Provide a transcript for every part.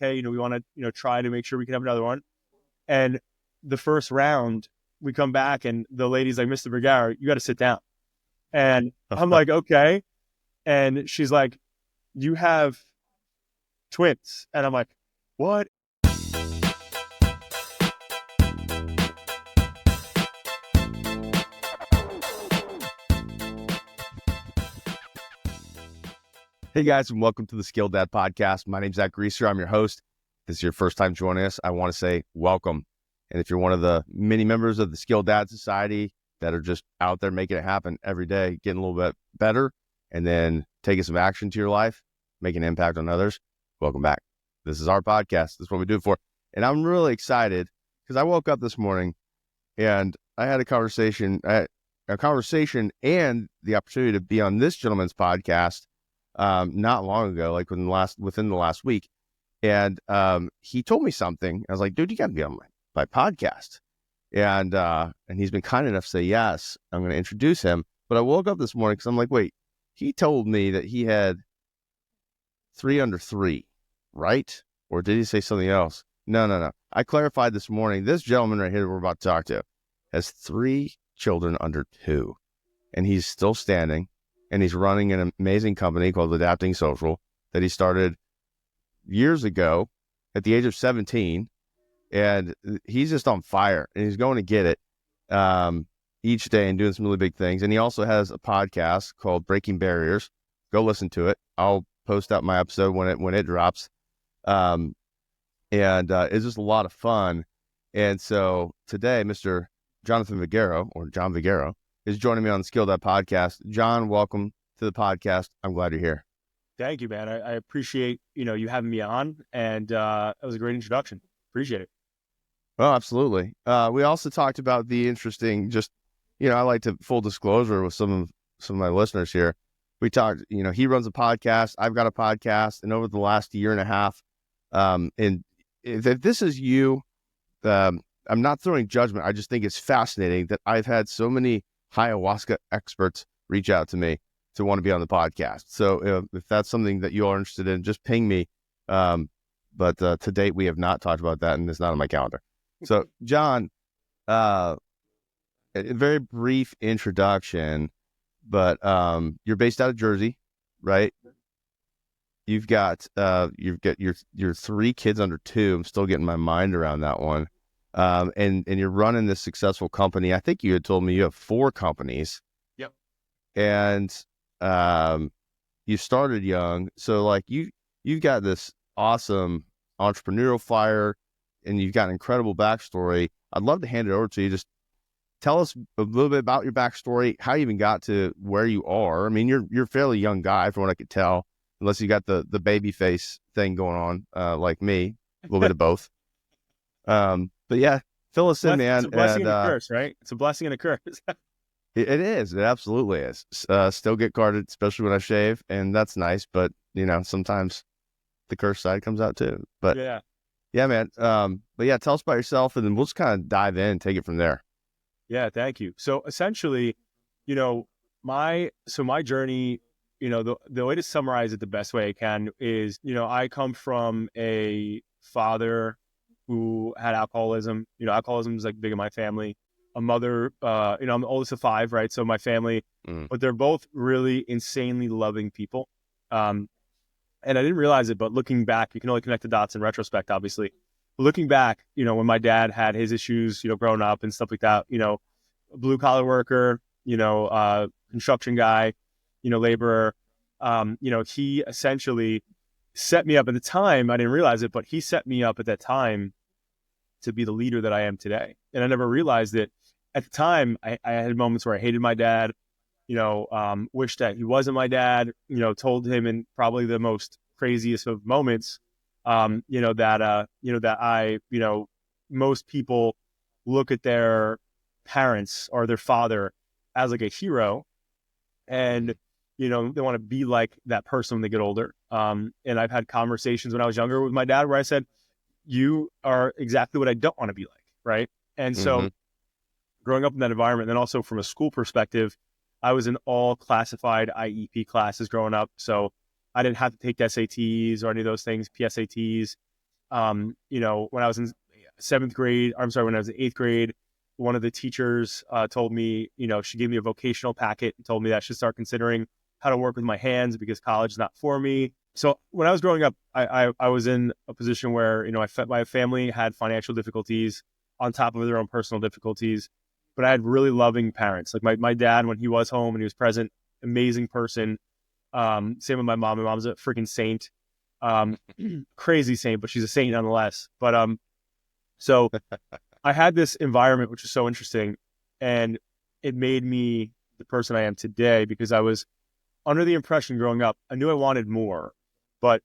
okay, we want to, try to make sure we can have another one. And the first round, we come back and the lady's like, Mr. Vagueiro, you got to sit down. And I'm like, okay. And she's like, you have twins. And I'm like, what? Hey guys, and welcome to the Skilled Dad Podcast. My name's Zach Greaser. I'm your host. If this is your first time joining us, I want to say welcome. And if you're one of the many members of the Skilled Dad Society that are just out there making it happen every day, getting a little bit better, and then taking some action to your life, making an impact on others, welcome back. This is our podcast. This is what we do it for. And I'm really excited because I woke up this morning and I had a conversation and the opportunity to be on this gentleman's podcast not long ago, like within the last week. And he told me something. I was like, dude, you got to be on my podcast. And he's been kind enough to say, yes, I'm going to introduce him. But I woke up this morning because I'm like, wait, he told me that he had 3 under 3, right? Or did he say something else? No. I clarified this morning. This gentleman right here that we're about to talk to has 3 children under 2, and he's still standing. And he's running an amazing company called Adapting Social that he started years ago at the age of 17. And he's just on fire, and he's going to get it each day and doing some really big things. And he also has a podcast called Breaking Barriers. Go listen to it. I'll post out my episode when it drops. And it's just a lot of fun. And so today, Mr. Jonathan Vagueiro, or John Vagueiro, is joining me on the Skilled Dad Podcast. John, welcome to the podcast. I'm glad you're here. Thank you, man. I appreciate, you having me on, and that was a great introduction. Appreciate it. Well, absolutely. We also talked about the interesting, I like to full disclosure with some of my listeners here. We talked, he runs a podcast. I've got a podcast, and over the last year and a half, and if this is you, I'm not throwing judgment. I just think it's fascinating that I've had so many ayahuasca experts reach out to me to want to be on the podcast. So if that's something that you are interested in, just ping me. But to date, we have not talked about that, and it's not on my calendar. So John, a very brief introduction, but you're based out of Jersey, right? You've got your 3 kids under 2. I'm still getting my mind around that one. And you're running this successful company. I think you had told me you have 4 companies. Yep. And you started young. So like you've got this awesome entrepreneurial fire, and you've got an incredible backstory. I'd love to hand it over to you. Just tell us a little bit about your backstory, how you even got to where you are. I mean, you're a fairly young guy from what I could tell, unless you got the baby face thing going on, like me, a little bit of both. But yeah, fill us in, man. It's a blessing and a curse, right? It's a blessing and a curse. It is. It absolutely is. Still get carded, especially when I shave, and that's nice. But sometimes the curse side comes out too. But yeah, man. But yeah, tell us about yourself, and then we'll just kind of dive in and take it from there. Yeah, thank you. So essentially, my journey, the way to summarize it the best way I can is, I come from a father who had alcoholism. Alcoholism is like big in my family. A mother, I'm the oldest of 5, right? So my family, but they're both really insanely loving people. And I didn't realize it, but looking back, you can only connect the dots in retrospect, obviously. But looking back, when my dad had his issues, growing up and stuff like that, blue collar worker, construction guy, laborer, he essentially set me up at the time. I didn't realize it, but he set me up at that time to be the leader that I am today. And I never realized it at the time. I had moments where I hated my dad, wished that he wasn't my dad, told him in probably the most craziest of moments, that I, most people look at their parents or their father as like a hero, and, they want to be like that person when they get older. And I've had conversations when I was younger with my dad where I said, you are exactly what I don't want to be like. Right. And so growing up in that environment, and then also from a school perspective, I was in all classified IEP classes growing up. So I didn't have to take SATs or any of those things, PSATs. When I was in seventh grade, I'm sorry, when I was in eighth grade, one of the teachers told me, she gave me a vocational packet and told me that I should start considering how to work with my hands because college is not for me. So when I was growing up, I was in a position where, my family had financial difficulties on top of their own personal difficulties, but I had really loving parents. Like my dad, when he was home and he was present, amazing person. Same with my mom. My mom's a freaking saint, crazy saint, but she's a saint nonetheless. But so I had this environment which was so interesting, and it made me the person I am today because I was under the impression growing up, I knew I wanted more, but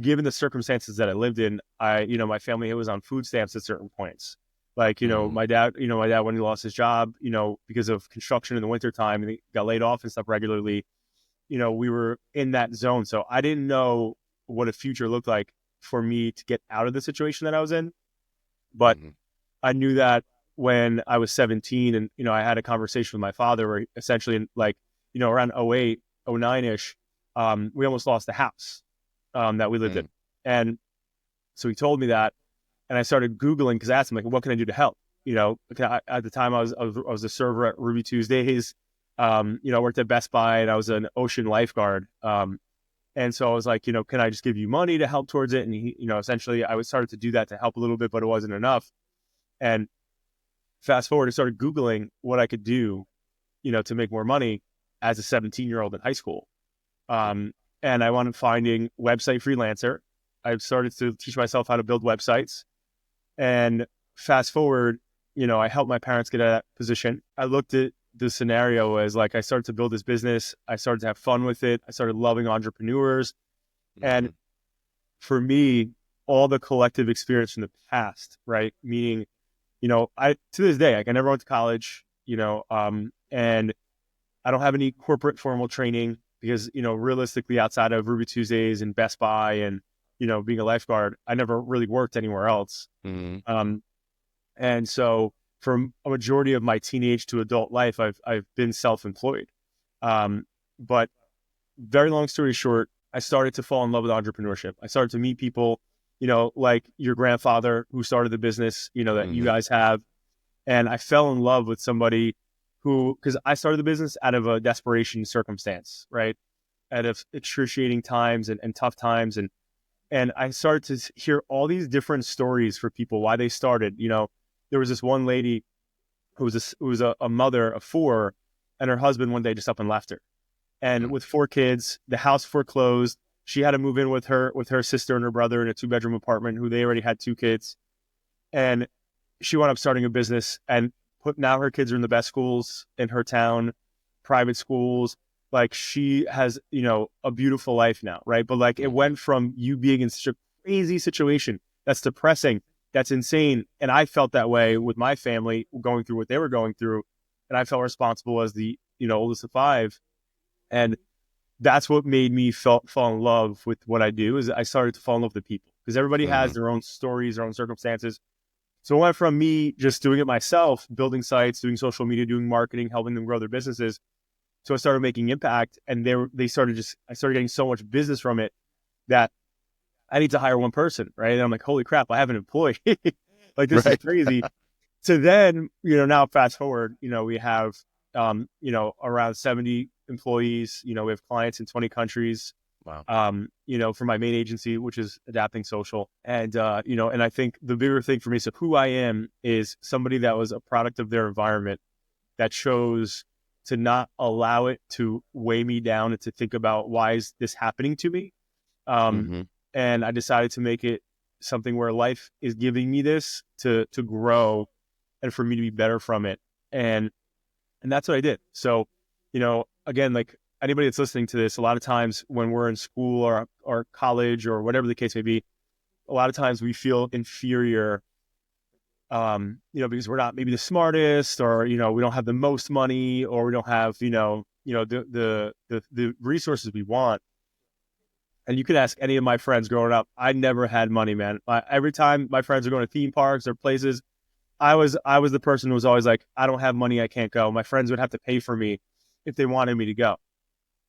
given the circumstances that I lived in, my family was on food stamps at certain points. Like, my dad, when he lost his job, because of construction in the wintertime and he got laid off and stuff regularly, we were in that zone. So I didn't know what a future looked like for me to get out of the situation that I was in. But I knew that when I was 17 and, I had a conversation with my father where essentially around 08, 09-ish, we almost lost the house that we lived in. And so he told me that, and I started Googling because I asked him, like, what can I do to help? At the time I was a server at Ruby Tuesdays. I worked at Best Buy and I was an ocean lifeguard. And so I was like, can I just give you money to help towards it? And he, essentially I started to do that to help a little bit, but it wasn't enough. And fast forward, I started Googling what I could do, to make more money as a 17-year-old in high school. And I wound up finding Website Freelancer. I started to teach myself how to build websites. And fast forward, I helped my parents get out of that position. I looked at the scenario as like I started to build this business. I started to have fun with it. I started loving entrepreneurs. And for me, all the collective experience from the past, right? Meaning, to this day, like I never went to college, and I don't have any corporate formal training because, realistically outside of Ruby Tuesdays and Best Buy and, being a lifeguard, I never really worked anywhere else. And so for a majority of my teenage to adult life, I've been self-employed. But very long story short, I started to fall in love with entrepreneurship. I started to meet people, like your grandfather who started the business, that you guys have. And I fell in love with somebody because I started the business out of a desperation circumstance, right? Out of excruciating times and tough times. And I started to hear all these different stories for people, why they started. There was this one lady who was a mother of four, and her husband one day just up and left her. And with four kids, the house foreclosed. She had to move in with her sister and her brother in a 2-bedroom apartment who they already had 2 kids. And she wound up starting a business, and now her kids are in the best schools in her town, private schools. Like she has, a beautiful life now, right? But like it went from you being in such a crazy situation that's depressing, that's insane. And I felt that way with my family going through what they were going through. And I felt responsible as the, oldest of 5. And that's what made me fall in love with what I do is I started to fall in love with the people because everybody has their own stories, their own circumstances. So it went from me just doing it myself, building sites, doing social media, doing marketing, helping them grow their businesses. So I started making impact, and I started getting so much business from it that I need to hire one person, right? And I'm like, holy crap, I have an employee. Like this is crazy. So then, now fast forward, we have, around 70 employees. We have clients in 20 countries. Wow. For my main agency, which is Adapting Social. And, and I think the bigger thing for me, so who I am is somebody that was a product of their environment that chose to not allow it to weigh me down and to think about why is this happening to me. And I decided to make it something where life is giving me this to grow and for me to be better from it. And that's what I did. So, again, like anybody that's listening to this, a lot of times when we're in school or college or whatever the case may be, a lot of times we feel inferior, because we're not maybe the smartest or, we don't have the most money or we don't have, the resources we want. And you could ask any of my friends growing up, I never had money, man. Every time my friends are going to theme parks or places, I was the person who was always like, I don't have money, I can't go. My friends would have to pay for me if they wanted me to go.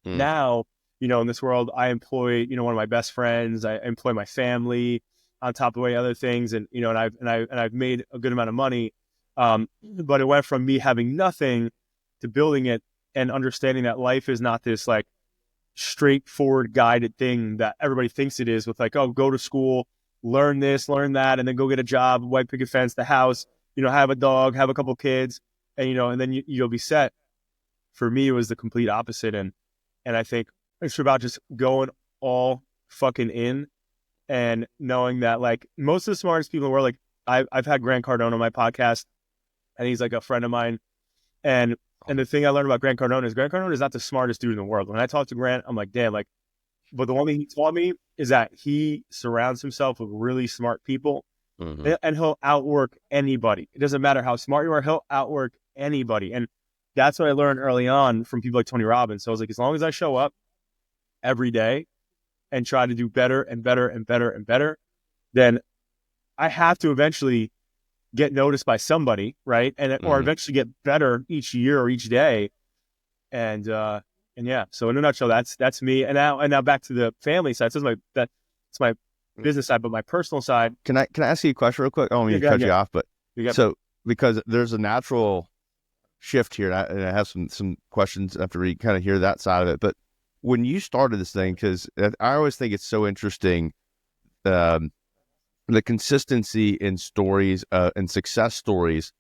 Now, in this world, I employ, one of my best friends, I employ my family. on top of other things, and I've made a good amount of money. But it went from me having nothing to building it and understanding that life is not this like straightforward guided thing that everybody thinks it is, with like, oh, go to school, learn this, learn that, and then go get a job, white picket fence, the house, have a dog, have a couple kids, and then you'll be set. For me, it was the complete opposite. And I think it's about just going all fucking in and knowing that like most of the smartest people in the world, like I've had Grant Cardone on my podcast, and he's like a friend of mine. And the thing I learned about Grant Cardone is not the smartest dude in the world. When I talk to Grant, I'm like, damn, like, but the one thing he taught me is that he surrounds himself with really smart people, and he'll outwork anybody. It doesn't matter how smart you are, he'll outwork anybody. And that's what I learned early on from people like Tony Robbins. So I was like, as long as I show up every day and try to do better and better and better and better, then I have to eventually get noticed by somebody, right? And or eventually get better each year or each day. And yeah. So in a nutshell, that's me. And now back to the family side. So that's my business side, but my personal side. Can I ask you a question real quick? I don't mean to cut you off, but so because there's a natural shift here, and I have some questions after we kind of hear that side of it. But when you started this thing, because I always think it's so interesting, the consistency in stories and success stories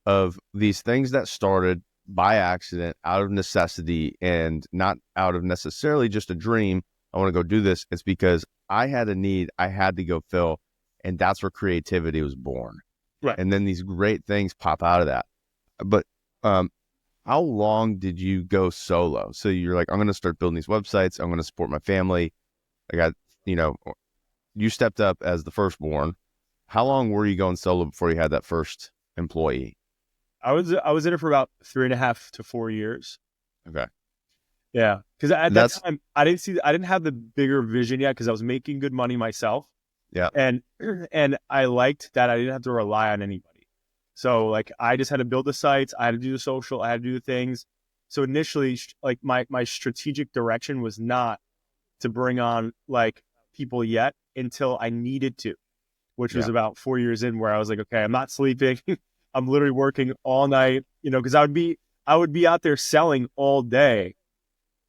of these things that started by accident, out of necessity, and not out of necessarily just a dream. I want to go do this. It's because I had a need I had to go fill, and that's where creativity was born. Right. And then these great things pop out of that. But how long did you go solo? So you're like, I'm going to start building these websites. I'm going to support my family. I got, you stepped up as the firstborn. How long were you going solo before you had that first employee? I was in it for about 3.5 to 4 years. Okay. Yeah. Cause at that time I didn't have the bigger vision yet, cause I was making good money myself. Yeah. And I liked that I didn't have to rely on anybody. So like, I just had to build the sites. I had to do the social, I had to do the things. So initially, like my strategic direction was not to bring on like people yet until I needed to, which was about 4 years in, where I was like, okay, I'm not sleeping. I'm literally working all night, cause I would be out there selling all day.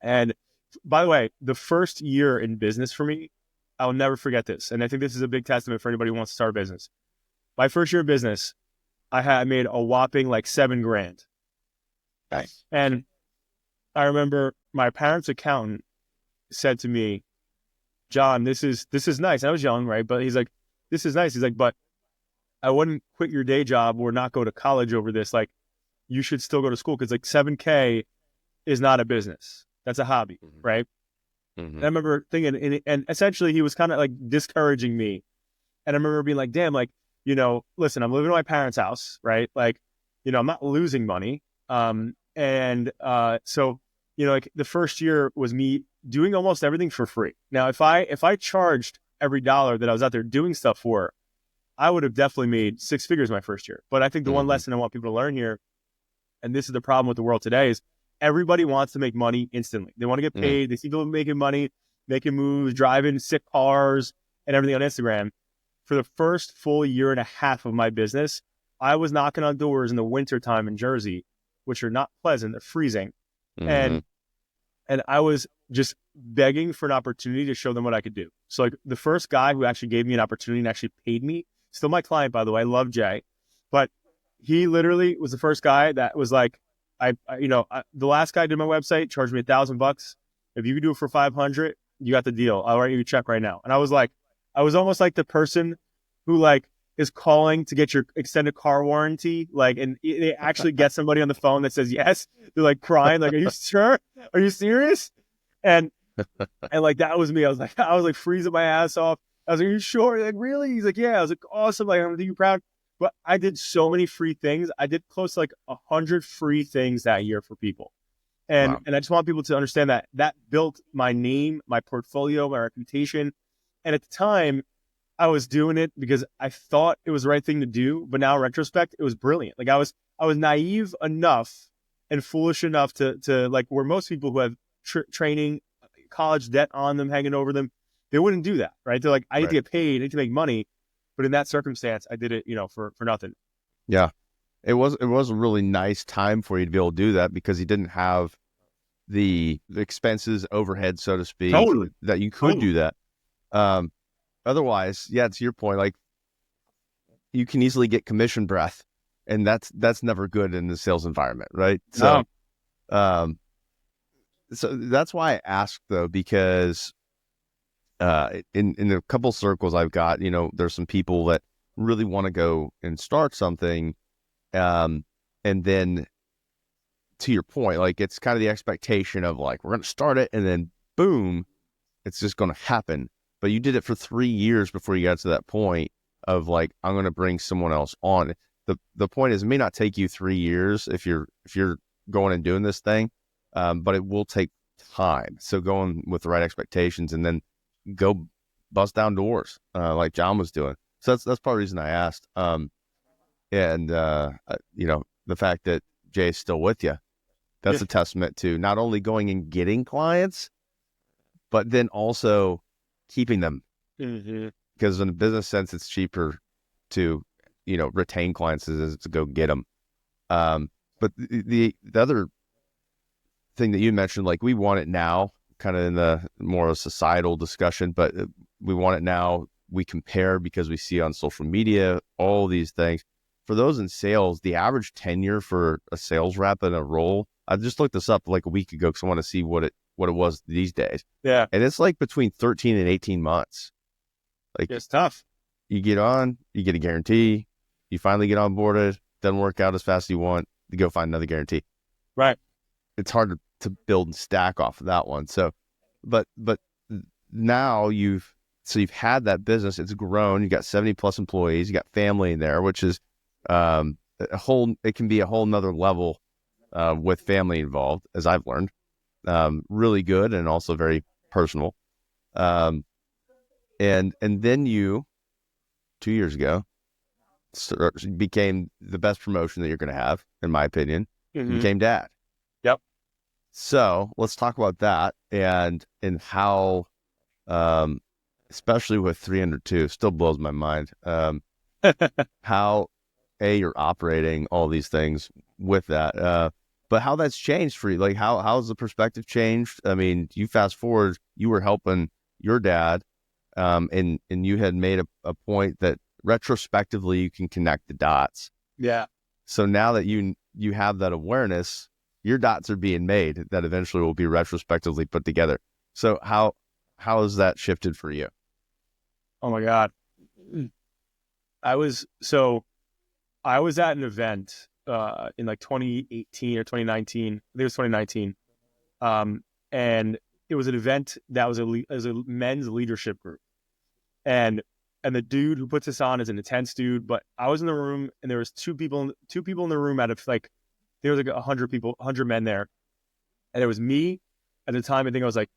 And by the way, the first year in business for me, I'll never forget this. And I think this is a big testament for anybody who wants to start a business. My first year of business, I made a whopping like $7,000. Nice. And I remember my parents' accountant said to me, John, this is nice. I was young, right? But he's like, this is nice. He's like, but I wouldn't quit your day job or not go to college over this. Like, you should still go to school, because like $7,000 is not a business. That's a hobby, right? And I remember thinking, and essentially he was kind of like discouraging me. And I remember being like, damn, like, listen, I'm living in my parents' house, right? Like, I'm not losing money. So, like the first year was me doing almost everything for free. Now, if I charged every dollar that I was out there doing stuff for, I would have definitely made 6 figures my first year. But I think the one lesson I want people to learn here, and this is the problem with the world today, is everybody wants to make money instantly. They want to get paid. They see people making money, making moves, driving sick cars and everything on Instagram. For the first full year and a half of my business, I was knocking on doors in the wintertime in Jersey, which are not pleasant. They're freezing. And I was just begging for an opportunity to show them what I could do. So like the first guy who actually gave me an opportunity and actually paid me, still my client, by the way, I love Jay, but he literally was the first guy that was like, the last guy did my website, charged me $1,000. If you could do it for 500, you got the deal. I'll write you a check right now. And I was like, I was almost like the person who like is calling to get your extended car warranty. Like, and they actually get somebody on the phone that says yes. They're like crying, like, are you sure? Are you serious? And like, that was me. I was like freezing my ass off. I was like, are you sure? Like, really? He's like, yeah. I was like, awesome. Like, I'm gonna do you proud. But I did so many free things. I did close to like 100 free things that year for people. And I just want people to understand that built my name, my portfolio, my reputation. And at the time, I was doing it because I thought it was the right thing to do. But now in retrospect, it was brilliant. Like I was naive enough and foolish enough to like, where most people who have training, college debt on them, hanging over them, they wouldn't do that, right? They're like, I need to get paid, I need to make money. But in that circumstance, I did it, for nothing. Yeah. It was a really nice time for you to be able to do that because you didn't have the expenses, overhead, so to speak, Totally. that you could do that. Otherwise, yeah, to your point, like you can easily get commission breath, and that's never good in the sales environment, right? So, um, so that's why I asked though, because in a couple circles I've got, there's some people that really want to go and start something, and then to your point, like it's kind of the expectation of like we're going to start it, and then boom, it's just going to happen. But you did it for 3 years before you got to that point of like, I'm going to bring someone else on. The point is, it may not take you 3 years if you're going and doing this thing, but it will take time. So going with the right expectations and then go bust down doors, like John was doing. So that's part of the reason I asked. The fact that Jay's still with you, that's a testament to not only going and getting clients, but then also keeping them. Mm-hmm. Because in a business sense, it's cheaper to, retain clients as it is to go get them. But the other thing that you mentioned, like we want it now, kind of in the more of a societal discussion, but we want it now. We compare because we see on social media, all these things. For those in sales, the average tenure for a sales rep in a role, I just looked this up like a week ago because I want to see what it was these days. Yeah. And it's like between 13 and 18 months. Like it's tough. You get on, you get a guarantee, you finally get onboarded, doesn't work out as fast as you want, you go find another guarantee. Right. It's hard to build and stack off of that one. So, but now you've had that business, it's grown, you got 70 plus employees, you got family in there, which is it can be a whole nother level with family involved, as I've learned. Really good and also very personal. And then you 2 years ago became the best promotion that you're going to have, in my opinion. Mm-hmm. You became dad. Yep. So let's talk about that and how, especially with 302, still blows my mind. How you're operating all these things with that, but how that's changed for you. Like how's the perspective changed? I mean, you fast forward, you were helping your dad, and you had made a point that retrospectively you can connect the dots. Yeah. So now that you have that awareness, your dots are being made that eventually will be retrospectively put together. So how has that shifted for you? Oh my God. I was at an event in like 2018 or 2019. I think it was 2019. And it was an event that was a men's leadership group. And the dude who puts us on is an intense dude, but I was in the room and there was two people in the room out of like, there was like 100 men there. And it was me at the time. I think I was like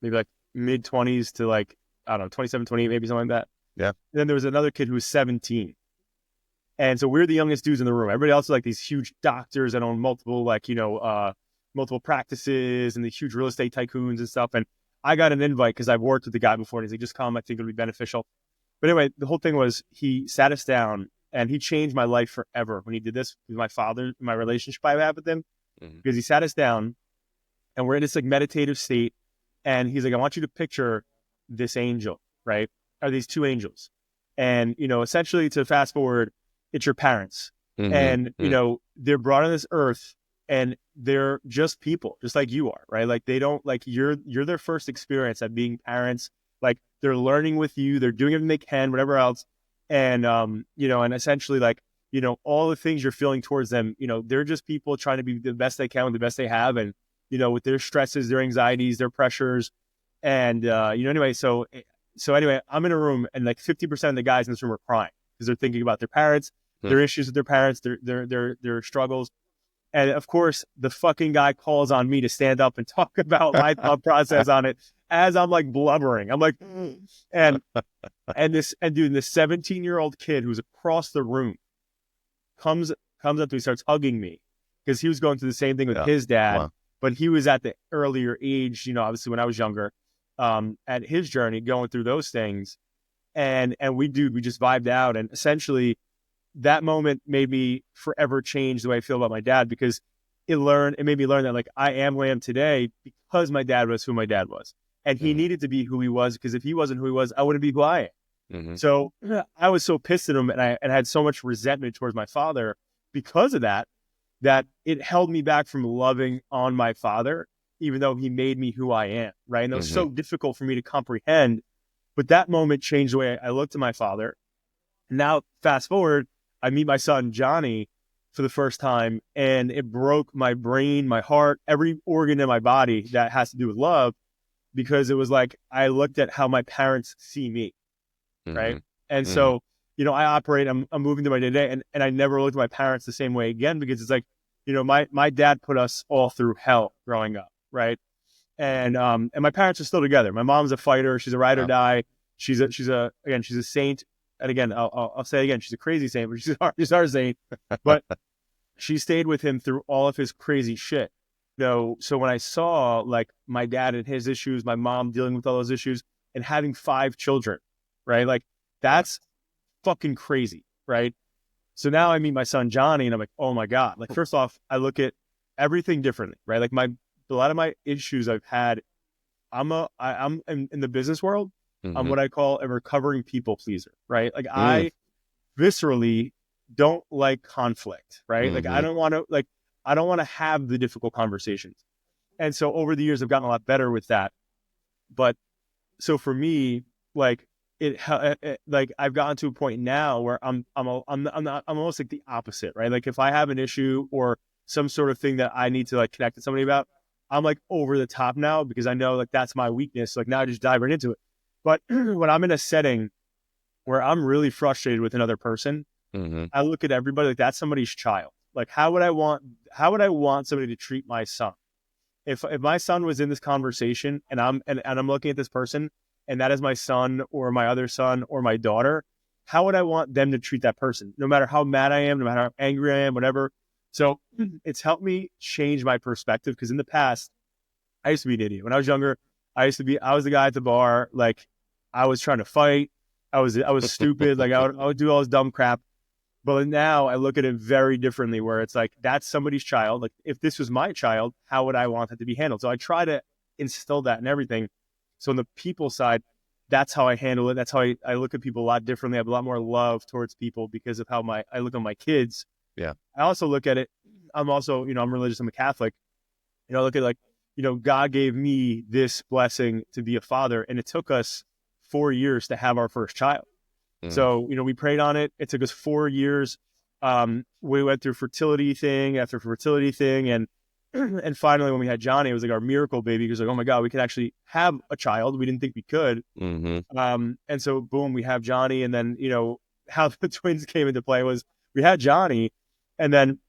maybe like mid 20s to like, I don't know, 27, 28, maybe something like that. Yeah. And then there was another kid who was 17. And so we're the youngest dudes in the room. Everybody else is like these huge doctors that own multiple, like, multiple practices and the huge real estate tycoons and stuff. And I got an invite because I've worked with the guy before and he's like, just come, I think it'll be beneficial. But anyway, the whole thing was he sat us down and he changed my life forever when he did this with my father, my relationship I have with him, because he sat us down and we're in this like meditative state. And he's like, I want you to picture this angel, right? Are these two angels? And, essentially to fast forward, it's your parents. And, they're brought on this earth and they're just people, just like you are, right? Like they don't like you're their first experience at being parents. Like they're learning with you, they're doing everything they can, whatever else. And, and essentially like, all the things you're feeling towards them, they're just people trying to be the best they can with the best they have. And, with their stresses, their anxieties, their pressures. And, anyway, so anyway, I'm in a room and like 50% of the guys in this room are crying because they're thinking about their parents, their issues with their parents, their struggles. And of course, the fucking guy calls on me to stand up and talk about my thought process on it as I'm like blubbering. I'm like, and this 17-year-old kid who's across the room comes up to me, starts hugging me because he was going through the same thing with his dad, Wow. but he was at the earlier age, obviously when I was younger, at his journey going through those things. and we just vibed out. And essentially that moment made me forever change the way I feel about my dad, because it made me learn that like I am who I am today because my dad was who my dad was. And he needed to be who he was, because if he wasn't who he was, I wouldn't be who I am. So I was so pissed at him, and I had so much resentment towards my father because of that, that it held me back from loving on my father, even though he made me who I am, right? And it was so difficult for me to comprehend. But that moment changed the way I looked at my father. And now, fast forward, I meet my son, Johnny, for the first time, and it broke my brain, my heart, every organ in my body that has to do with love, because it was like I looked at how my parents see me, right? And so, I operate, I'm moving to my day, and I never looked at my parents the same way again, because it's like, my dad put us all through hell growing up, right? And my parents are still together. My mom's a fighter. She's a ride or die. She's a saint. And again, I'll say it again, she's a crazy saint, but she's our saint. But she stayed with him through all of his crazy shit. So when I saw like my dad and his issues, my mom dealing with all those issues, and having 5 children, right? Like that's fucking crazy, right? So now I meet my son Johnny, and I'm like, oh my God. Like, first off, I look at everything differently, right? Like a lot of my issues I've had, I'm in the business world. I'm what I call a recovering people pleaser, right? Like I viscerally don't like conflict, right? Like I don't want to have the difficult conversations. And so over the years, I've gotten a lot better with that. But so for me, like like I've gotten to a point now where I'm almost like the opposite, right? Like if I have an issue or some sort of thing that I need to like connect to somebody about, I'm like over the top now, because I know like that's my weakness. Like now I just dive right into it. But when I'm in a setting where I'm really frustrated with another person, I look at everybody like that's somebody's child. Like how would I want somebody to treat my son? If my son was in this conversation, and I'm looking at this person, and that is my son or my other son or my daughter, how would I want them to treat that person? No matter how mad I am, no matter how angry I am, whatever. So it's helped me change my perspective, because in the past, I used to be an idiot. When I was younger, I was the guy at the bar. Like I was trying to fight. I was stupid. Like I would do all this dumb crap. But now I look at it very differently, where it's like, that's somebody's child. Like if this was my child, how would I want that to be handled? So I try to instill that in everything. So on the people side, that's how I handle it. That's how I look at people a lot differently. I have a lot more love towards people because of how I look at my kids. Yeah. I also look at it. I'm also, I'm religious. I'm a Catholic. I look at like, God gave me this blessing to be a father, and it took us 4 years to have our first child. So, we prayed on it. It took us 4 years. We went through fertility thing after fertility thing. And finally, when we had Johnny, it was like our miracle baby. Because like, oh my God, we could actually have a child. We didn't think we could. And so boom, we have Johnny. And then, how the twins came into play was we had Johnny, and then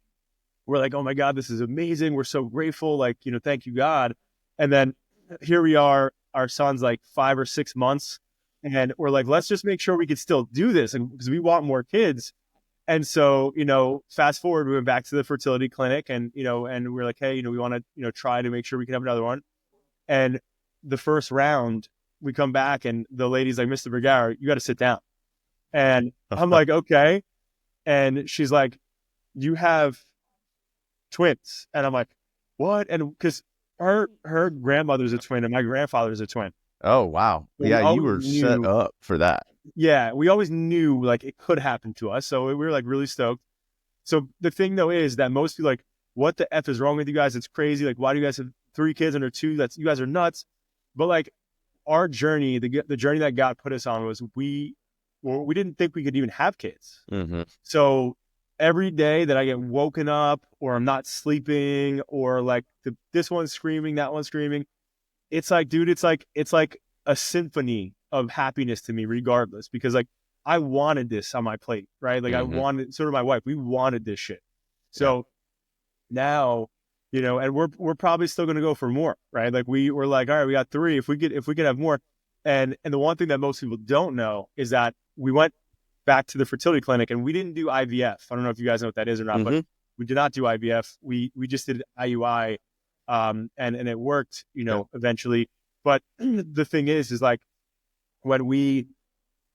we're like, oh my God, this is amazing. We're so grateful. Like, thank you, God. And then here we are, our son's like 5 or 6 months. And we're like, let's just make sure we can still do this, and because we want more kids. And so, fast forward, we went back to the fertility clinic, and, and we're like, hey, we want to, try to make sure we can have another one. And the first round, we come back, and the lady's like, Mr. Vagueiro, you got to sit down. And I'm like, okay. And she's like, you have twins. And I'm like, what? And because her grandmother's a twin and my grandfather's a twin. Oh, wow. Yeah, you were set up for that. Yeah, we always knew like it could happen to us. So we were like really stoked. So the thing though is that most people like, what the F is wrong with you guys? It's crazy. Like, why do you guys have 3 kids under 2? You guys are nuts. But like our journey, the journey that God put us on was we didn't think we could even have kids. So every day that I get woken up or I'm not sleeping or like this one's screaming, that one's screaming, it's like, dude, it's like a symphony of happiness to me regardless, because like I wanted this on my plate, right? Like I wanted, sort of my wife, we wanted this shit. So now, and we're probably still going to go for more, right? Like we're like, all right, we got 3. If we could have more. And the one thing that most people don't know is that we went back to the fertility clinic and we didn't do IVF. I don't know if you guys know what that is or not, but we did not do IVF. We just did IUI. And it worked, eventually. But the thing is like when we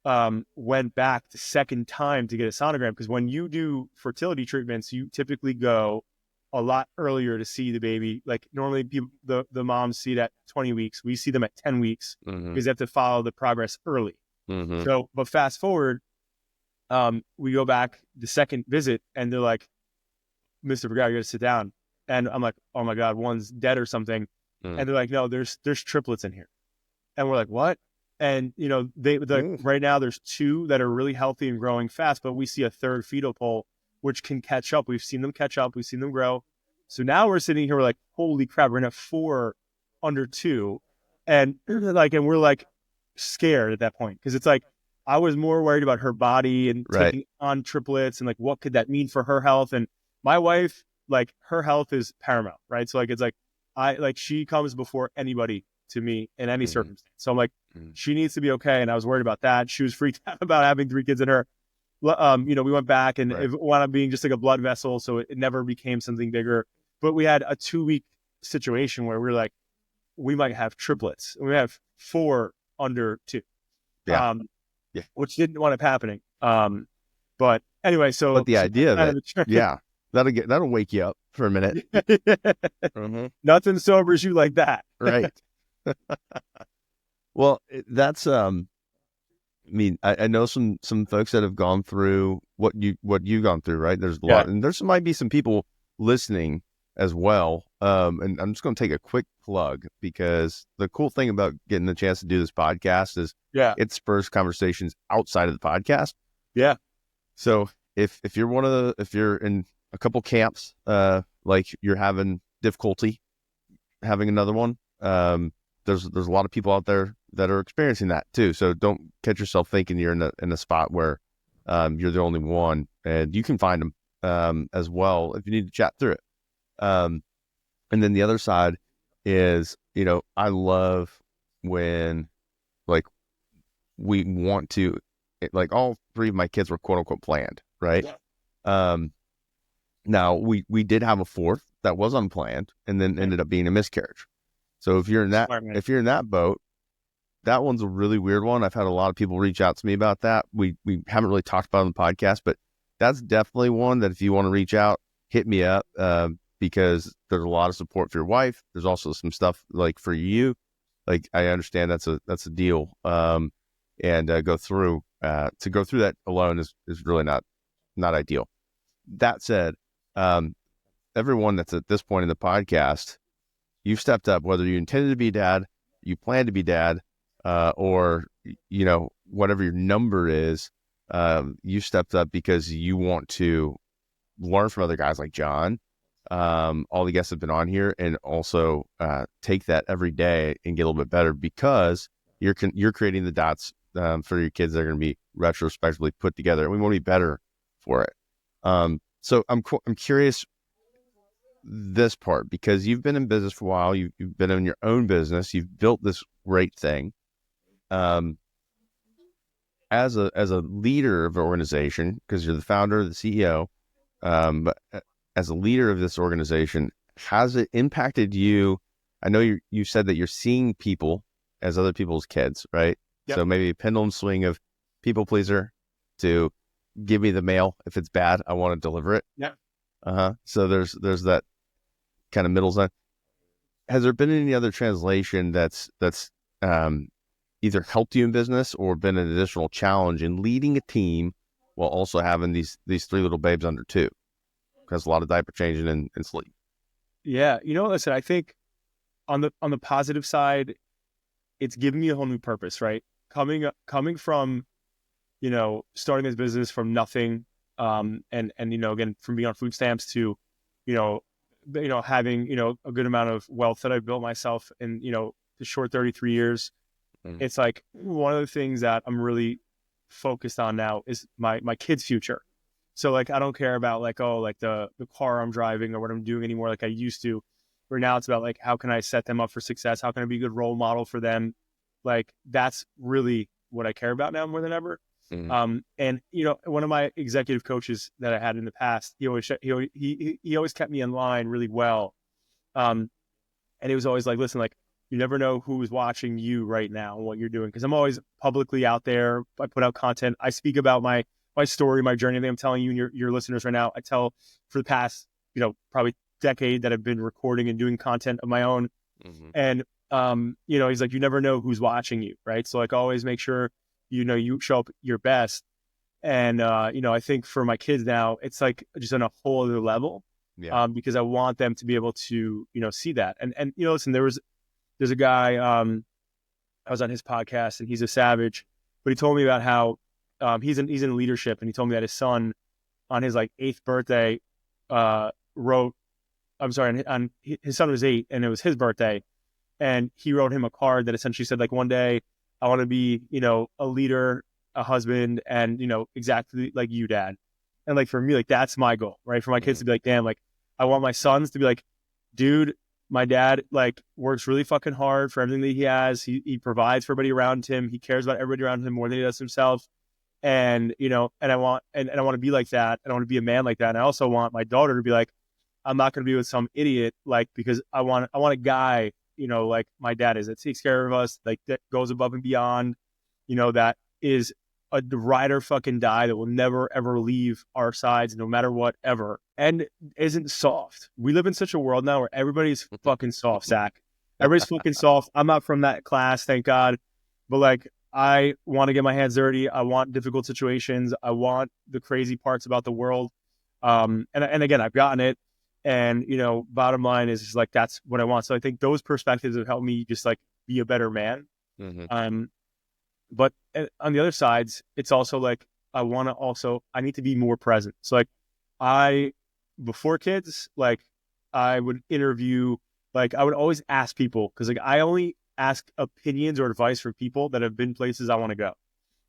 went back the second time to get a sonogram, because when you do fertility treatments, you typically go a lot earlier to see the baby. Like normally people, the moms see it at 20 weeks. We see them at 10 weeks because they have to follow the progress early. So, but fast forward, we go back the second visit and they're like, Mr. Vagueiro, you got to sit down. And I'm like, oh my God, one's dead or something. And they're like, no, there's triplets in here. And we're like, what? And, you know, right now there's 2 that are really healthy and growing fast, but we see a third fetal pole, which can catch up. We've seen them catch up. We've seen them grow. So now we're sitting here, we're like, holy crap, we're going to have 4 under 2. And we're like scared at that point. Cause it's like, I was more worried about her body and taking on triplets and like, what could that mean for her health? And my wife, like her health is paramount, right? So like, it's like, she comes before anybody to me in any circumstance. So I'm like, she needs to be okay. And I was worried about that. She was freaked out about having 3 kids in her. You know, we went back and it wound up being just like a blood vessel. So it never became something bigger. But we had a 2-week situation where we were like, we might have triplets. We have 4 under 2. Which didn't wind up happening. But anyway, but the idea of it, that'll wake you up for a minute. Nothing sobers you like that. Right. Well, that's I mean, I know some folks that have gone through what you've gone through, right? There's a lot, and might be some people listening as well. And I'm just going to take a quick plug, because the cool thing about getting the chance to do this podcast is it spurs conversations outside of the podcast. Yeah. So if you're in a couple camps, like you're having difficulty having another one, there's a lot of people out there that are experiencing that too. So don't catch yourself thinking you're in a spot where you're the only one, and you can find them as well if you need to chat through it. And then the other side is, you know, I love when like we want to, like all 3 of my kids were quote unquote planned, right? Now we did have a 4th that was unplanned and then ended up being a miscarriage. So if you're in that boat, that one's a really weird one. I've had a lot of people reach out to me about that. We haven't really talked about it on the podcast, but that's definitely one that if you want to reach out, hit me up, because there's a lot of support for your wife. There's also some stuff like for you. Like I understand that's a deal. And go through that alone is really not ideal. That said, everyone that's at this point in the podcast, you've stepped up, whether you intended to be dad, you plan to be dad, or, you know, whatever your number is, you stepped up because you want to learn from other guys like John. All the guests have been on here, and also take that every day and get a little bit better, because you're creating the dots for your kids that are going to be retrospectively put together, and we want to be better for it. So I'm curious this part, because you've been in business for a while, you've been in your own business, you've built this great thing. As a leader of an organization, because you're the founder, the CEO, but as a leader of this organization, has it impacted you? I know you said that you're seeing people as other people's kids, right? Yep. So maybe a pendulum swing of people pleaser to give me the mail. If it's bad, I want to deliver it. Yeah. So there's that kind of middle zone. Has there been any other translation that's either helped you in business or been an additional challenge in leading a team while also having these 3 little babes under 2? Because a lot of diaper changing and sleep. Yeah, you know, listen, I think on the positive side, it's given me a whole new purpose, right? Coming from, you know, starting this business from nothing, and you know, again, from being on food stamps to, you know, having, you know, a good amount of wealth that I've built myself in, you know, the short 33 years. It's like one of the things that I'm really focused on now is my kids' future. So like, I don't care about like, oh, like the car I'm driving or what I'm doing anymore like I used to. Where now it's about like, how can I set them up for success? How can I be a good role model for them? Like, that's really what I care about now more than ever. And you know, one of my executive coaches that I had in the past, he always kept me in line really well. And he was always like, listen, like, you never know who's watching you right now and what you're doing. Cause I'm always publicly out there. I put out content. I speak about my story, my journey that I'm telling you and your listeners right now. I tell for the past, probably decade that I've been recording and doing content of my own. And, he's like, you never know who's watching you. Right. So like always make sure, you show up your best. And, I think for my kids now, it's like just on a whole other level. Yeah. Because I want them to be able to, see that. And, listen, there's a guy, I was on his podcast and he's a savage, but he told me about how, he's in leadership. And he told me that his son on his like 8th birthday, his son was 8 and it was his birthday. And he wrote him a card that essentially said like, one day I want to be, a leader, a husband, and, exactly like you, Dad. And like, for me, like, that's my goal, right? For my kids to be like, damn, like, I want my sons to be like, dude, my dad like works really fucking hard for everything that he has. He provides for everybody around him. He cares about everybody around him more than he does himself. And, and I want to be like that. And I want to be a man like that. And I also want my daughter to be like, I'm not going to be with some idiot, like, because I want a guy, like my dad is, that takes care of us, like that goes above and beyond, that is a ride or fucking die, that will never ever leave our sides no matter what ever, and isn't soft. We live in such a world now where everybody's fucking soft, Zach. Everybody's fucking soft. I'm not from that class, thank God, but like, I want to get my hands dirty. I want difficult situations. I want the crazy parts about the world. And again, I've gotten it. And, bottom line is just like, that's what I want. So I think those perspectives have helped me just like be a better man. But on the other sides, it's also like, I need to be more present. So like before kids, like I would interview, like I would always ask people, cause like I only ask opinions or advice from people that have been places I want to go.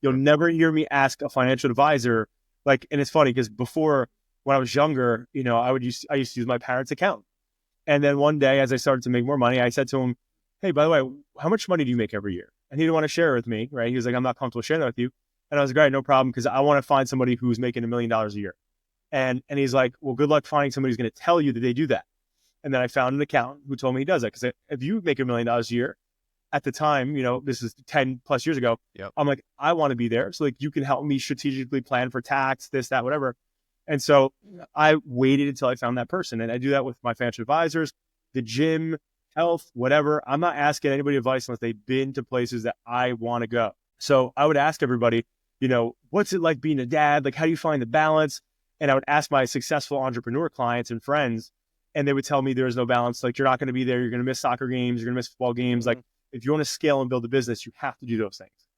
You'll never hear me ask a financial advisor. Like, and it's funny because before, when I was younger, I used to use my parents' account. And then one day, as I started to make more money, I said to him, hey, by the way, how much money do you make every year? And he didn't want to share it with me, right? He was like, I'm not comfortable sharing that with you. And I was like, all right, no problem, because I want to find somebody who's making $1 million a year. And he's like, well, good luck finding somebody who's going to tell you that they do that. And then I found an accountant who told me he does that. Because if you make $1 million a year, at the time, this is 10 plus years ago, I'm like, I want to be there. So like, you can help me strategically plan for tax, this, that, whatever. And so I waited until I found that person. And I do that with my financial advisors, the gym, health, whatever. I'm not asking anybody advice unless they've been to places that I want to go. So I would ask everybody, what's it like being a dad? Like, how do you find the balance? And I would ask my successful entrepreneur clients and friends, and they would tell me there's no balance. Like, you're not going to be there. You're going to miss soccer games. You're going to miss football games. Like, if you want to scale and build a business, you have to do those things.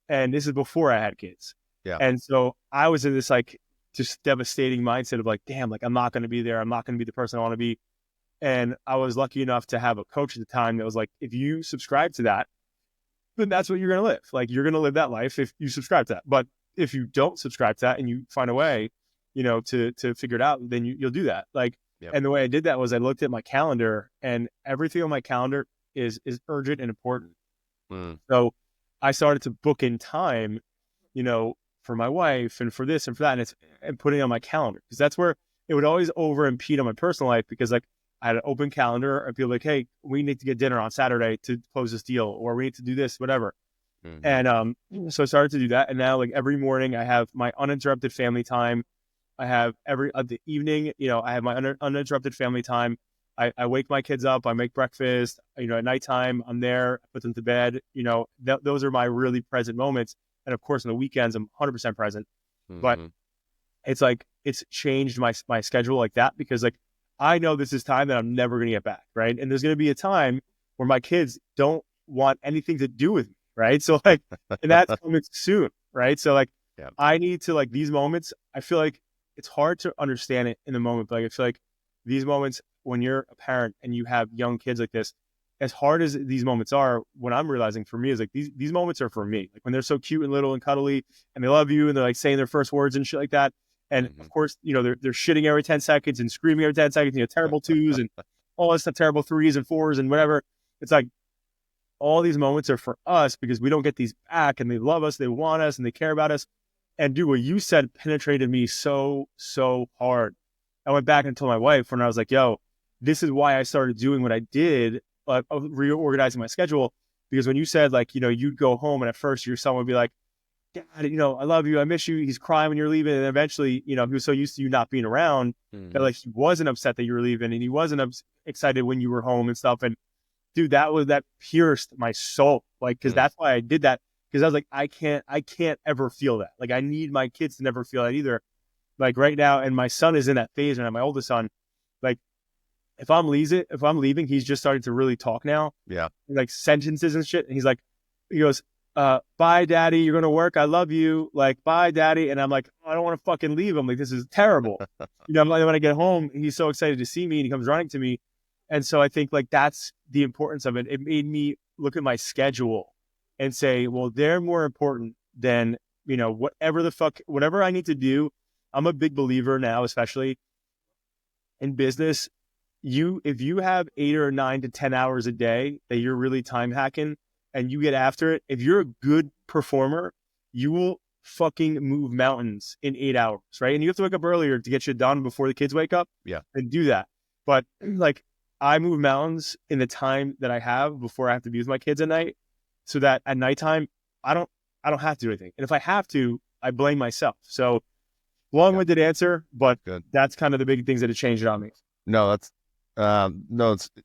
And this is before I had kids. Yeah. And so I was in this like just devastating mindset of like, damn, like I'm not going to be there. I'm not going to be the person I want to be. And I was lucky enough to have a coach at the time that was like, if you subscribe to that, then that's what you're going to live. Like, you're going to live that life if you subscribe to that. But if you don't subscribe to that and you find a way, to figure it out, then you'll do that. Like, and the way I did that was I looked at my calendar, and everything on my calendar is urgent and important. So I started to book in time, for my wife and for this and for that, and putting it on my calendar, because that's where it would always over impede on my personal life, because like I had an open calendar and people like, hey, we need to get dinner on Saturday to close this deal, or we need to do this, whatever. And so I started to do that. And now like every morning I have my uninterrupted family time. I have the evening, I have my uninterrupted family time. I wake my kids up, I make breakfast, at nighttime, I'm there, I put them to bed, those are my really present moments. And of course, on the weekends, I'm 100% present. But it's like, it's changed my schedule like that, because like, I know this is time that I'm never going to get back. Right. And there's going to be a time where my kids don't want anything to do with me. Right. So like, and that's coming soon. Right. So like, I need to, like, these moments, I feel like it's hard to understand it in the moment, but like, I feel like these moments, when you're a parent and you have young kids like this, as hard as these moments are, what I'm realizing for me is like, these moments are for me. Like when they're so cute and little and cuddly and they love you and they're like saying their first words and shit like that. And of course, they're shitting every 10 seconds and screaming every 10 seconds, terrible twos and all this stuff, terrible threes and fours and whatever. It's like, all these moments are for us because we don't get these back, and they love us, they want us, and they care about us. And dude, what you said penetrated me so, so hard. I went back and told my wife when I was like, yo, this is why I started doing what I did, reorganizing my schedule, because when you said like, you'd go home and at first your son would be like, Dad, I love you, I miss you. He's crying when you're leaving, and eventually, he was so used to you not being around that like he wasn't upset that you were leaving, and he wasn't excited when you were home and stuff. And dude, that pierced my soul, like, because that's why I did that, because I was like, I can't ever feel that. Like, I need my kids to never feel that either. Like right now, and my son is in that phase right now, my oldest son. Like, if I'm leaving, he's just starting to really talk now. Yeah. Like sentences and shit. And he goes, bye, Daddy. You're going to work. I love you. Like, bye, Daddy. And I'm like, I don't want to fucking leave him. Like, this is terrible. When I get home, he's so excited to see me and he comes running to me. And so I think like that's the importance of it. It made me look at my schedule and say, well, they're more important than, whatever I need to do. I'm a big believer now, especially in business. If you have 8 or 9 to 10 hours a day that you're really time hacking and you get after it, if you're a good performer, you will fucking move mountains in 8 hours, right? And you have to wake up earlier to get shit done before the kids wake up. Yeah. And do that. But like, I move mountains in the time that I have before I have to be with my kids at night, so that at nighttime, I don't have to do anything. And if I have to, I blame myself. So long-winded answer, but that's kind of the big things that have changed it on me. No,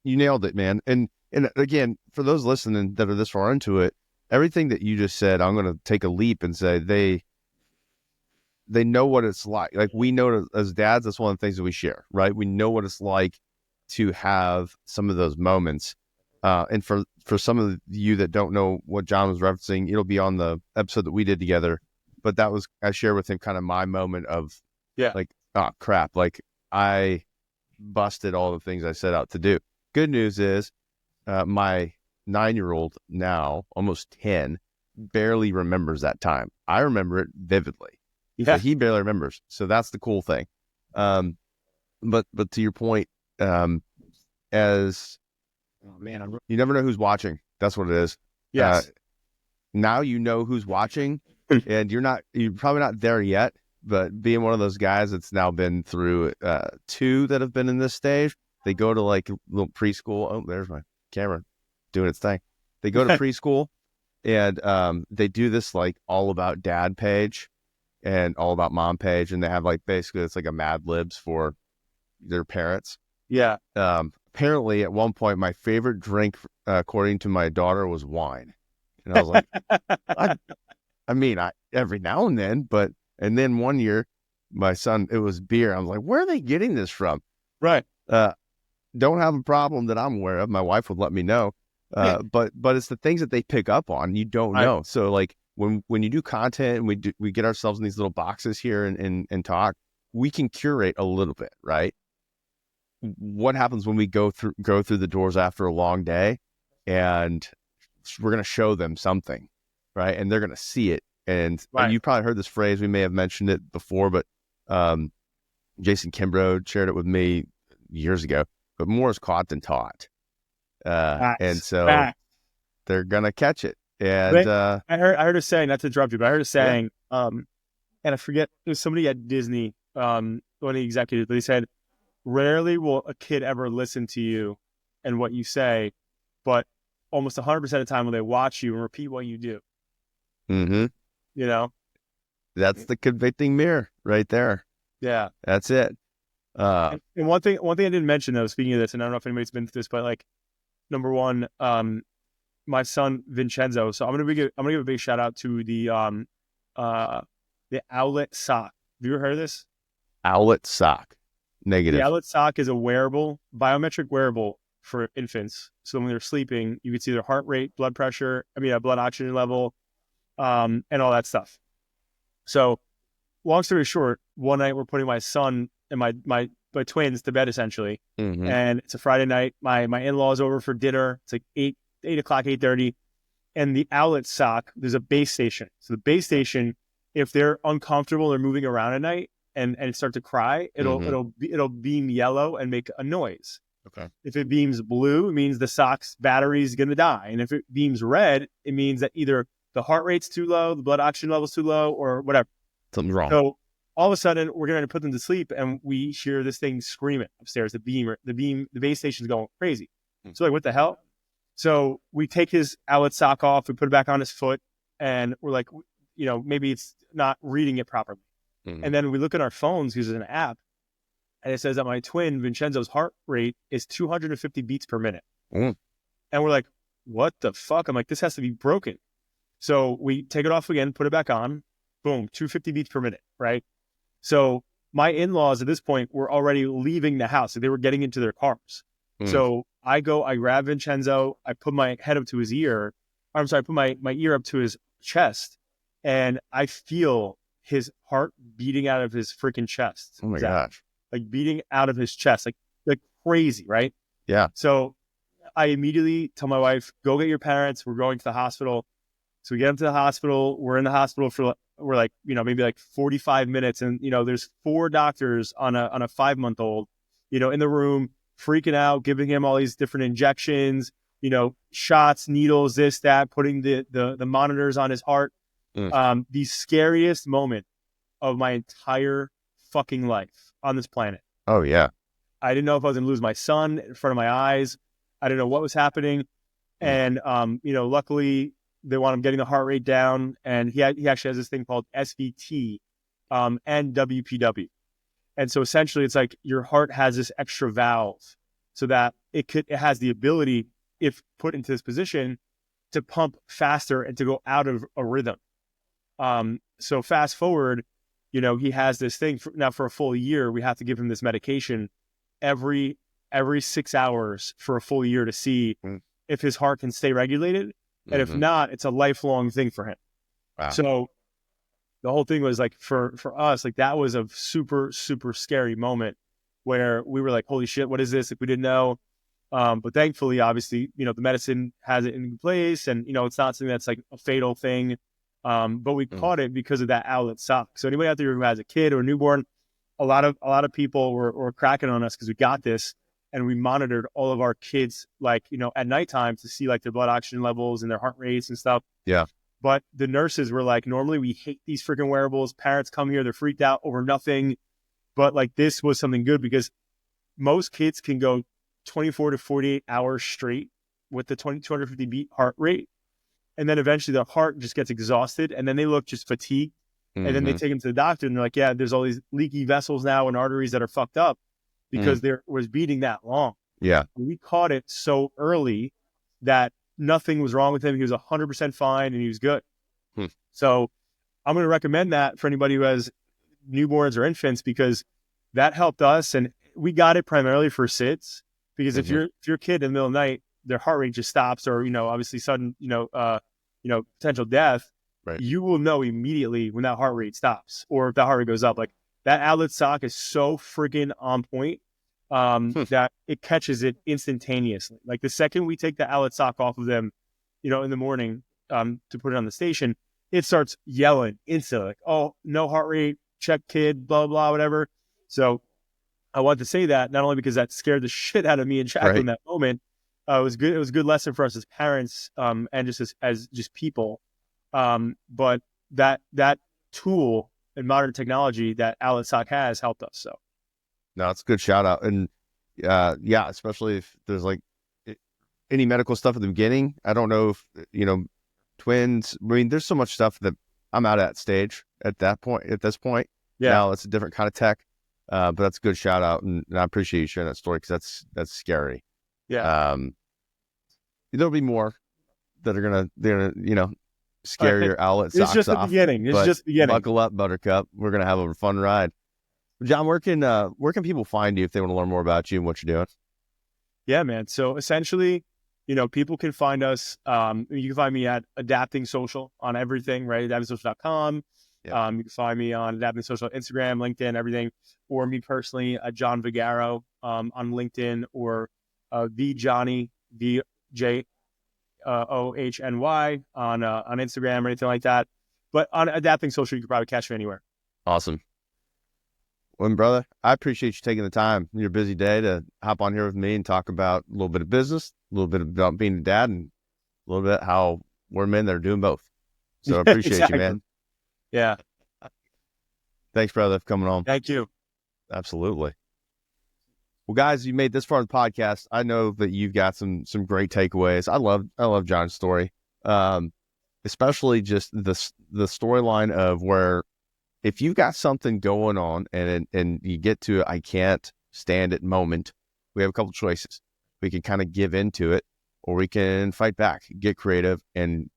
you nailed it, man. And again, for those listening that are this far into it, everything that you just said, I'm going to take a leap and say they know what it's like. Like, we know as dads, that's one of the things that we share, right? We know what it's like to have some of those moments. And for some of you that don't know what John was referencing, it'll be on the episode that we did together. But I shared with him kind of my moment of like, oh crap, like I busted all the things I set out to do. Good news is my 9-year-old now, almost 10, barely remembers that time. I remember it vividly. Yeah. But he barely remembers. So that's the cool thing. But to your point, as you never know who's watching. That's what it is. Yes. Now you know who's watching, and you're probably not there yet, but being one of those guys that's now been through 2 that have been in this stage, they go to like little preschool. Oh, there's my camera doing its thing. They go to preschool, and they do this like all about dad page and all about mom page, and they have like basically it's like a Mad Libs for their parents. Yeah. Apparently, at one point, my favorite drink, according to my daughter, was wine. And I was like, I mean, every now and then, and then one year, my son, it was beer. I was like, where are they getting this from? Right. Don't have a problem that I'm aware of. My wife would let me know. But it's the things that they pick up on. You don't know. So like when you do content and we get ourselves in these little boxes here and talk, we can curate a little bit, right? What happens when we go through the doors after a long day, and we're going to show them something, right? And they're going to see it. And you probably heard this phrase. We may have mentioned it before, but Jason Kimbrough shared it with me years ago. But more is caught than taught, and so they're going to catch it. And I heard a saying, not to interrupt you, but I heard a saying, and I forget, it was somebody at Disney, one of the executives, but he said, rarely will a kid ever listen to you and what you say, but almost 100% of the time will they watch you and repeat what you do. Mm-hmm. That's the convicting mirror right there. Yeah. That's it. And one thing I didn't mention though, speaking of this, and I don't know if anybody's been through this, but like, number one, my son Vincenzo. So I'm gonna give a big shout out to the Owlet sock. Have you ever heard of this? Owlet sock. Negative. The Owlet sock is a biometric wearable for infants. So when they're sleeping, you can see their heart rate, blood pressure, blood oxygen level, and all that stuff. So long story short, one night we're putting my son and my twins to bed essentially. Mm-hmm. And it's a Friday night. My in-laws over for dinner. It's like 8 o'clock, 8:30. And the Owlet sock, there's a base station. So the base station, if they're uncomfortable or moving around at night and start to cry, it'll beam yellow and make a noise. Okay. If it beams blue, it means the sock's battery is going to die. And if it beams red, it means that either the heart rate's too low, the blood oxygen level's too low, or whatever. Something's wrong. So all of a sudden, we're going to put them to sleep, and we hear this thing screaming upstairs. The base station's going crazy. So like, what the hell? So we take his outlet sock off, we put it back on his foot, and we're like, maybe it's not reading it properly. Mm-hmm. And then we look at our phones using an app, and it says that my twin Vincenzo's heart rate is 250 beats per minute. Mm. And we're like, what the fuck? I'm like, this has to be broken. So we take it off again, put it back on, boom, 250 beats per minute, right? So my in-laws at this point were already leaving the house. They were getting into their cars. Mm. So I grab Vincenzo, I put my head up to his ear. I'm sorry, I put my ear up to his chest, and I feel his heart beating out of his freaking chest. Oh my gosh. Like beating out of his chest, like crazy, right? Yeah. So I immediately tell my wife, go get your parents. We're going to the hospital. So we get them to the hospital. We're in the hospital for, maybe like 45 minutes. And, there's 4 doctors on a 5-month-old, in the room, freaking out, giving him all these different injections, shots, needles, this, that, putting the monitors on his heart. The scariest moment of my entire fucking life on this planet. Oh, yeah. I didn't know if I was going to lose my son in front of my eyes. I didn't know what was happening. And, luckily they want him getting the heart rate down. And he actually has this thing called SVT and WPW. And so essentially it's like your heart has this extra valve so that it has the ability, if put into this position, to pump faster and to go out of a rhythm. So fast forward, he has this thing now for a full year. We have to give him this medication every 6 hours for a full year to see if his heart can stay regulated. And if not, it's a lifelong thing for him. Wow. So the whole thing was like, for us, like that was a super, super scary moment where we were like, holy shit, what is this? Like we didn't know. But thankfully, obviously, the medicine has it in place and, it's not something that's like a fatal thing. But we caught it because of that outlet sock. So anybody out there who has a kid or a newborn, a lot of people were cracking on us because we got this and we monitored all of our kids, like, at nighttime to see like their blood oxygen levels and their heart rates and stuff. Yeah. But the nurses were like, normally we hate these freaking wearables. Parents come here, they're freaked out over nothing. But like this was something good because most kids can go 24 to 48 hours straight with the 250 beat heart rate. And then eventually the heart just gets exhausted and then they look just fatigued. And then they take them to the doctor and they're like, yeah, there's all these leaky vessels now and arteries that are fucked up because there was beating that long. Yeah. We caught it so early that nothing was wrong with him. He was 100% fine and he was good. So I'm going to recommend that for anybody who has newborns or infants because that helped us. And we got it primarily for SIDS because if your kid in the middle of the night, their heart rate just stops or, obviously sudden, potential death, right, you will know immediately when that heart rate stops or if that heart rate goes up. Like that outlet sock is so freaking on point that it catches it instantaneously. Like the second we take the outlet sock off of them, in the morning to put it on the station, it starts yelling instantly, like, oh, no heart rate, check kid, blah, blah, whatever. So I want to say that not only because that scared the shit out of me and Jack in that moment, it was good. It was a good lesson for us as parents and just as just people. But that tool and modern technology that outlet sock has helped us. So no, it's a good shout out. And yeah, especially if there's like any medical stuff at the beginning. I don't know if, twins, I mean, there's so much stuff that I'm out at stage at this point. Yeah. Now it's a different kind of tech. But that's a good shout out. And I appreciate you sharing that story because that's scary. Yeah. There'll be more that are gonna scare your outlet socks off. It's just the beginning. It's just the beginning. Buckle up, Buttercup. We're gonna have a fun ride. John, where can people find you if they want to learn more about you and what you're doing? Yeah, man. So essentially, people can find us. You can find me at Adapting Social on everything, right? AdaptingSocial.com. Yeah. You can find me on Adapting Social, Instagram, LinkedIn, everything. Or me personally, John Vagueiro on LinkedIn, or VJohnny, VJOHNY on Instagram or anything like that. But on Adapting Social, you can probably catch me anywhere. Awesome. Well, brother, I appreciate you taking the time in your busy day to hop on here with me and talk about a little bit of business, a little bit about being a dad, and a little bit how we're men that are doing both. So I appreciate you, man. Yeah. Thanks, brother, for coming on. Thank you. Absolutely. Well, guys, you made this far of the podcast. I know that you've got some great takeaways. I love John's story, especially just the storyline of where if you've got something going on and you get to I can't stand it moment, we have a couple choices. We can kind of give into it, or we can fight back, get creative, and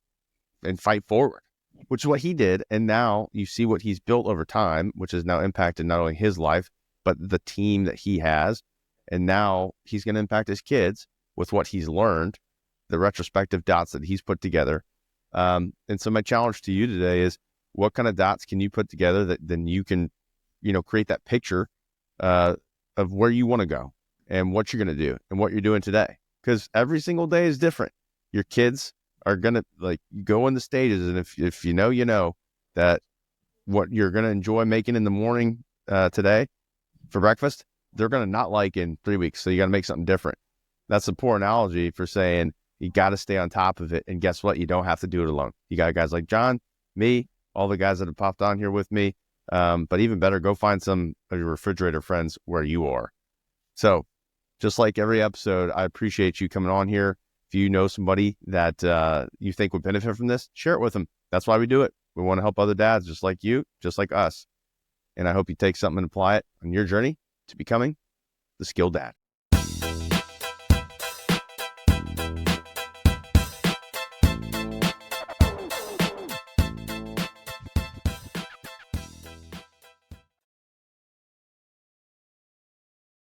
fight forward, which is what he did. And now you see what he's built over time, which has now impacted not only his life, but the team that he has. And now he's going to impact his kids with what he's learned, the retrospective dots that he's put together. And so my challenge to you today is, what kind of dots can you put together that then you can, create that picture of where you want to go and what you're going to do and what you're doing today? Because every single day is different. Your kids are going to go in the stages. And if you know that what you're going to enjoy making in the morning today for breakfast, they're going to not like in 3 weeks. So you got to make something different. That's a poor analogy for saying you got to stay on top of it. And guess what? You don't have to do it alone. You got guys like John, me, all the guys that have popped on here with me. But even better, go find some of your refrigerator friends where you are. So just like every episode, I appreciate you coming on here. If you know somebody that you think would benefit from this, share it with them. That's why we do it. We want to help other dads just like you, just like us. And I hope you take something and apply it on your journey to becoming the skilled dad.